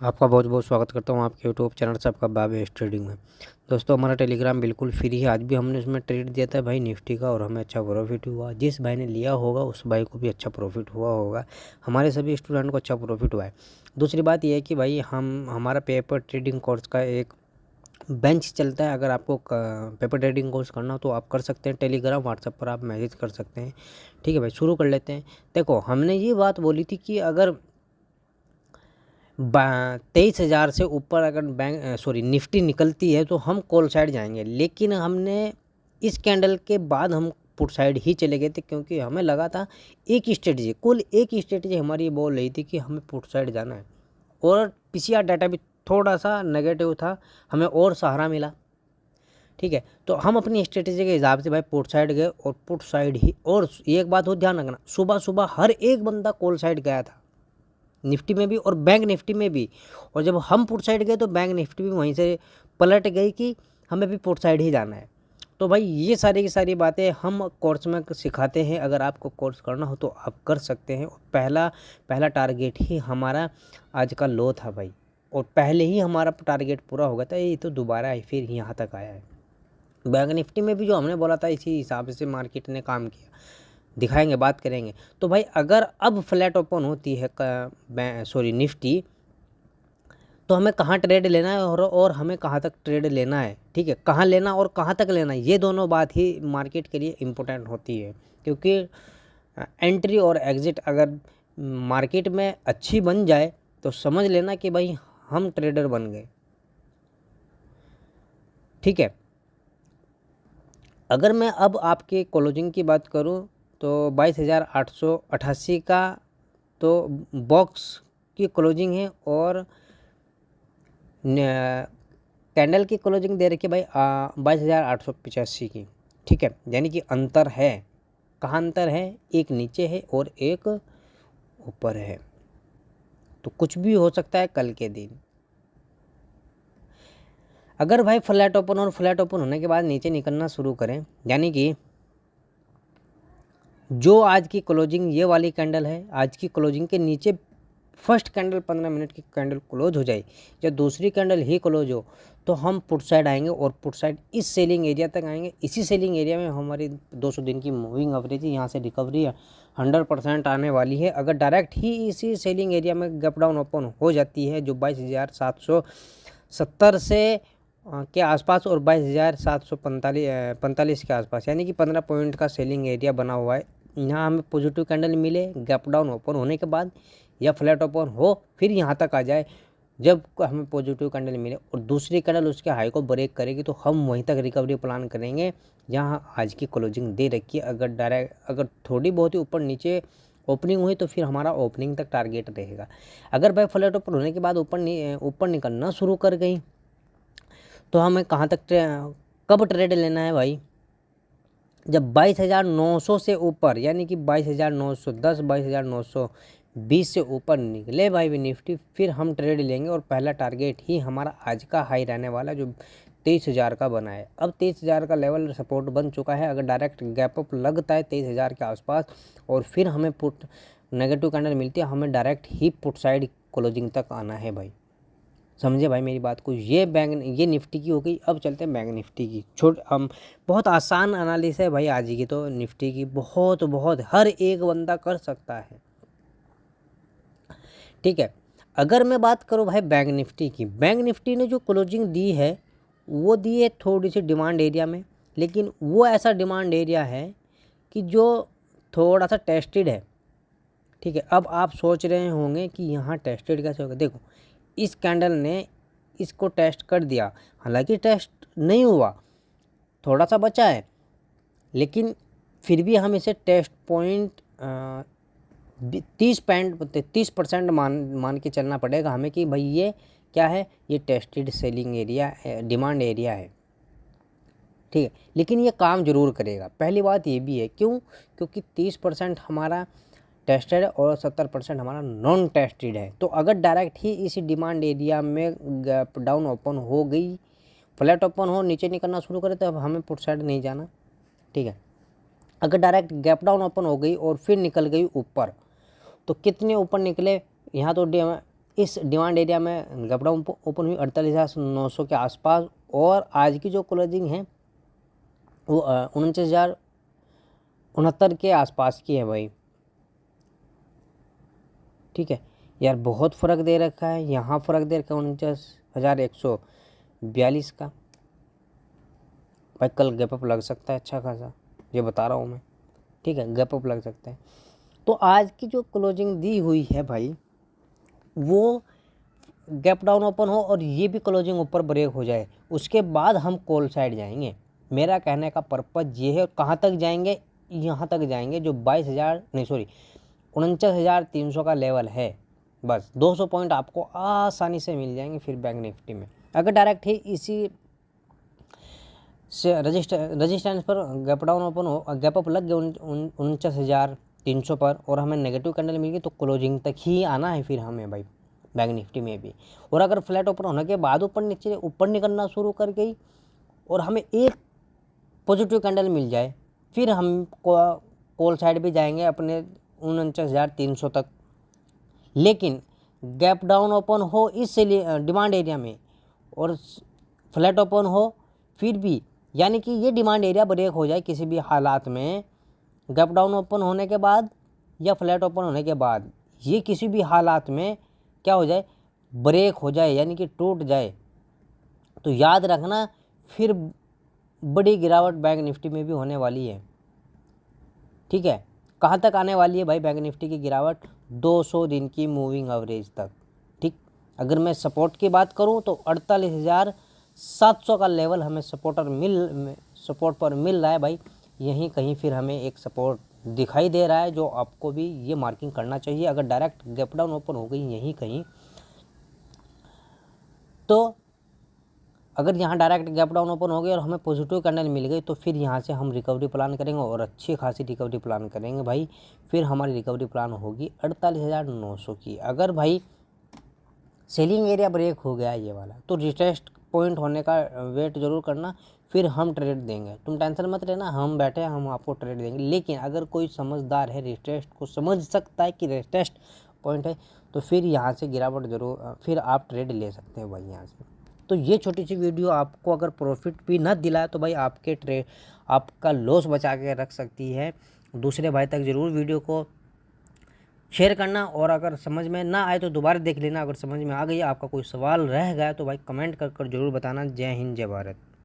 आपका बहुत बहुत स्वागत करता हूँ आपके यूट्यूब चैनल से आपका भावेश ट्रेडिंग में। दोस्तों हमारा टेलीग्राम बिल्कुल फ्री है। आज भी हमने उसमें ट्रेड दिया था भाई निफ्टी का और हमें अच्छा प्रॉफिट हुआ। जिस भाई ने लिया होगा उस भाई को भी अच्छा प्रॉफिट हुआ होगा। हमारे सभी स्टूडेंट को अच्छा प्रॉफिट हुआ है। दूसरी बात यह है कि भाई हमारा पेपर ट्रेडिंग कोर्स का एक बेंच चलता है। अगर आपको पेपर ट्रेडिंग कोर्स करना हो तो आप कर सकते हैं। टेलीग्राम व्हाट्सएप पर आप मैसेज कर सकते हैं। ठीक है भाई, शुरू कर लेते हैं। देखो, हमने ये बात बोली थी कि अगर 23,000 से ऊपर अगर निफ्टी निकलती है तो हम कॉल साइड जाएंगे। लेकिन हमने इस कैंडल के बाद हम पुट साइड ही चले गए थे, क्योंकि हमें लगा था कुल एक स्ट्रेटजी हमारी ये बोल रही थी कि हमें पुट साइड जाना है। और पीसीआर डाटा भी थोड़ा सा नेगेटिव था, हमें और सहारा मिला। ठीक है, तो हम अपनी स्ट्रेटजी के हिसाब से भाई पुट साइड गए और पुट साइड ही। और एक बात हो ध्यान रखना, सुबह सुबह हर एक बंदा कॉल साइड गया था, निफ्टी में भी और बैंक निफ्टी में भी। और जब हम पुट साइड गए तो बैंक निफ्टी भी वहीं से पलट गई कि हमें भी पुट साइड ही जाना है। तो भाई ये सारी की सारी बातें हम कोर्स में सिखाते हैं। अगर आपको कोर्स करना हो तो आप कर सकते हैं। पहला टारगेट ही हमारा आज का लो था भाई, और पहले ही हमारा टारगेट पूरा हो गया था। ये तो दोबारा फिर यहाँ तक आया है। बैंक निफ्टी में भी जो हमने बोला था इसी हिसाब से मार्केट ने काम किया, दिखाएंगे, बात करेंगे। तो भाई अगर अब फ्लैट ओपन होती है निफ्टी, तो हमें कहाँ ट्रेड लेना है और हमें कहाँ तक ट्रेड लेना है। ठीक है, कहाँ लेना और कहाँ तक लेना है, ये दोनों बात ही मार्केट के लिए इम्पोर्टेंट होती है। क्योंकि एंट्री और एग्ज़िट अगर मार्केट में अच्छी बन जाए तो समझ लेना कि भाई हम ट्रेडर बन गए। ठीक है, अगर मैं अब आपके क्लोजिंग की बात करूं तो 22,888 का तो बॉक्स की क्लोजिंग है, और कैंडल की क्लोजिंग दे रखी है भाई 22,885 की। ठीक है, यानी कि अंतर है। कहाँ अंतर है? एक नीचे है और एक ऊपर है। तो कुछ भी हो सकता है कल के दिन। अगर भाई फ्लैट ओपन और फ्लैट ओपन होने के बाद नीचे निकलना शुरू करें, यानी कि जो आज की क्लोजिंग ये वाली कैंडल है, आज की क्लोजिंग के नीचे फर्स्ट कैंडल 15 मिनट की कैंडल क्लोज हो जाए या दूसरी कैंडल ही क्लोज हो, तो हम पुट साइड आएंगे और पुट साइड इस सेलिंग एरिया तक आएंगे। इसी सेलिंग एरिया में हमारी 200 दिन की मूविंग एवरेज यहाँ से रिकवरी 100% आने वाली है। अगर डायरेक्ट ही इसी सेलिंग एरिया में गैप डाउन ओपन हो जाती है, जो 22,770 से के आसपास और 22,745 के आसपास, यानी कि 15 पॉइंट का सेलिंग एरिया बना हुआ है। यहाँ हमें पॉजिटिव कैंडल मिले गैप डाउन ओपन होने के बाद, या फ्लैट ओपन हो फिर यहाँ तक आ जाए, जब हमें पॉजिटिव कैंडल मिले और दूसरी कैंडल उसके हाई को ब्रेक करेगी तो हम वहीं तक रिकवरी प्लान करेंगे जहाँ आज की क्लोजिंग दे रखी है। अगर थोड़ी बहुत ही ऊपर नीचे ओपनिंग हुई तो फिर हमारा ओपनिंग तक टारगेट रहेगा। अगर भाई फ्लैट ओपन होने के बाद ऊपर निकलना शुरू कर गई तो हमें कहाँ तक कब ट्रेड लेना है भाई? जब 22,900 से ऊपर, यानी कि 22,910 22,920 से ऊपर निकले भाई निफ्टी, फिर हम ट्रेड लेंगे। और पहला टारगेट ही हमारा आज का हाई रहने वाला जो 23,000 का बना है। अब 23,000 का लेवल सपोर्ट बन चुका है। अगर डायरेक्ट गैप अप लगता है 23,000 के आसपास और फिर हमें पुट नेगेटिव कैंडल मिलती है, हमें डायरेक्ट ही पुट साइड क्लोजिंग तक आना है भाई। समझे भाई मेरी बात को? ये निफ्टी की हो गई। अब चलते हैं बैंक निफ्टी की। हम बहुत आसान एनालिसिस है भाई आज की तो निफ्टी की, बहुत बहुत हर एक बंदा कर सकता है। ठीक है, अगर मैं बात करूं भाई बैंक निफ्टी की, बैंक निफ्टी ने जो क्लोजिंग दी है वो दी है थोड़ी सी डिमांड एरिया में, लेकिन वो ऐसा डिमांड एरिया है कि जो थोड़ा सा टेस्टेड है। ठीक है, अब आप सोच रहे होंगे कि यहाँ टेस्टेड कैसे होगा। देखो, इस कैंडल ने इसको टेस्ट कर दिया, हालांकि टेस्ट नहीं हुआ, थोड़ा सा बचा है, लेकिन फिर भी हम इसे टेस्ट पॉइंट 30% मान के चलना पड़ेगा हमें कि भाई ये क्या है, ये tested selling area, demand area है। ठीक है, लेकिन ये काम जरूर करेगा। पहली बात ये भी है, क्यों? क्योंकि 30% हमारा टेस्टेड है और 70% हमारा नॉन टेस्टेड है। तो अगर डायरेक्ट ही इसी डिमांड एरिया में गैप डाउन ओपन हो गई, फ्लैट ओपन हो, नीचे निकलना शुरू करे, तो अब हमें पुट साइड नहीं जाना। ठीक है, अगर डायरेक्ट गैप डाउन ओपन हो गई और फिर निकल गई ऊपर, तो कितने ऊपर निकले यहाँ तो इस डिमांड एरिया में गैप डाउन ओपन हुई 48,900 के आसपास, और आज की जो क्लोजिंग है वो 49,069 के आसपास की है भाई। ठीक है यार, बहुत फ़र्क दे रखा है, यहाँ फ़र्क दे रखा है 49,142 का। भाई कल गैप अप लग सकता है अच्छा खासा, ये बता रहा हूँ मैं। ठीक है, गैप अप लग सकता है। तो आज की जो क्लोजिंग दी हुई है भाई, वो गैप डाउन ओपन हो और ये भी क्लोजिंग ऊपर ब्रेक हो जाए, उसके बाद हम कॉल साइड जाएंगे। मेरा कहने का पर्पज़ ये है। कहाँ तक जाएंगे? यहाँ तक जाएंगे जो 49,300 का लेवल है। बस 200 पॉइंट आपको आसानी से मिल जाएंगे फिर बैंक निफ्टी में। अगर डायरेक्ट ही इसी से रजिस्टेंस पर गैप डाउन ओपन हो, गैप अप लग गया 49,300 पर, और हमें नेगेटिव कैंडल मिल गई, तो क्लोजिंग तक ही आना है फिर हमें भाई बैंक निफ्टी में भी। और अगर फ्लैट ओपन होने के बाद ऊपर निकलना शुरू कर गई और हमें एक पॉजिटिव कैंडल मिल जाए, फिर हम कॉल साइड भी जाएंगे अपने 49,300 तक। लेकिन गैप डाउन ओपन हो इस डिमांड एरिया में और फ्लैट ओपन हो फिर भी, यानी कि ये डिमांड एरिया ब्रेक हो जाए किसी भी हालात में, गैप डाउन ओपन होने के बाद या फ्लैट ओपन होने के बाद, ये किसी भी हालात में क्या हो जाए, ब्रेक हो जाए, यानी कि टूट जाए, तो याद रखना फिर बड़ी गिरावट बैंक निफ्टी में भी होने वाली है। ठीक है, कहाँ तक आने वाली है भाई बैंक निफ्टी की गिरावट? 200 दिन की मूविंग एवरेज तक। ठीक, अगर मैं सपोर्ट की बात करूँ तो 48,700 का लेवल हमें सपोर्ट पर मिल रहा है भाई। यहीं कहीं फिर हमें एक सपोर्ट दिखाई दे रहा है, जो आपको भी ये मार्किंग करना चाहिए। अगर डायरेक्ट गैप डाउन ओपन हो गई यहीं कहीं, तो अगर यहाँ डायरेक्ट गैप डाउन ओपन हो गई और हमें पॉजिटिव कैंडल मिल गई, तो फिर यहाँ से हम रिकवरी प्लान करेंगे और अच्छी खासी रिकवरी प्लान करेंगे भाई। फिर हमारी रिकवरी प्लान होगी 48,900 की। अगर भाई सेलिंग एरिया ब्रेक हो गया ये वाला, तो रिटेस्ट पॉइंट होने का वेट जरूर करना, फिर हम ट्रेड देंगे। तुम टेंशन मत लेना, हम बैठे हैं, हम आपको ट्रेड देंगे। लेकिन अगर कोई समझदार है, रिटेस्ट को समझ सकता है कि रिटेस्ट पॉइंट है, तो फिर यहाँ से गिरावट जरूर, फिर आप ट्रेड ले सकते हैं भाई यहाँ से। तो ये छोटी सी वीडियो आपको अगर प्रॉफिट भी ना दिलाए तो भाई आपका लॉस बचा के रख सकती है। दूसरे भाई तक ज़रूर वीडियो को शेयर करना, और अगर समझ में ना आए तो दोबारा देख लेना। अगर समझ में आ गई, आपका कोई सवाल रह गया तो भाई कमेंट कर जरूर बताना। जय हिंद, जय भारत।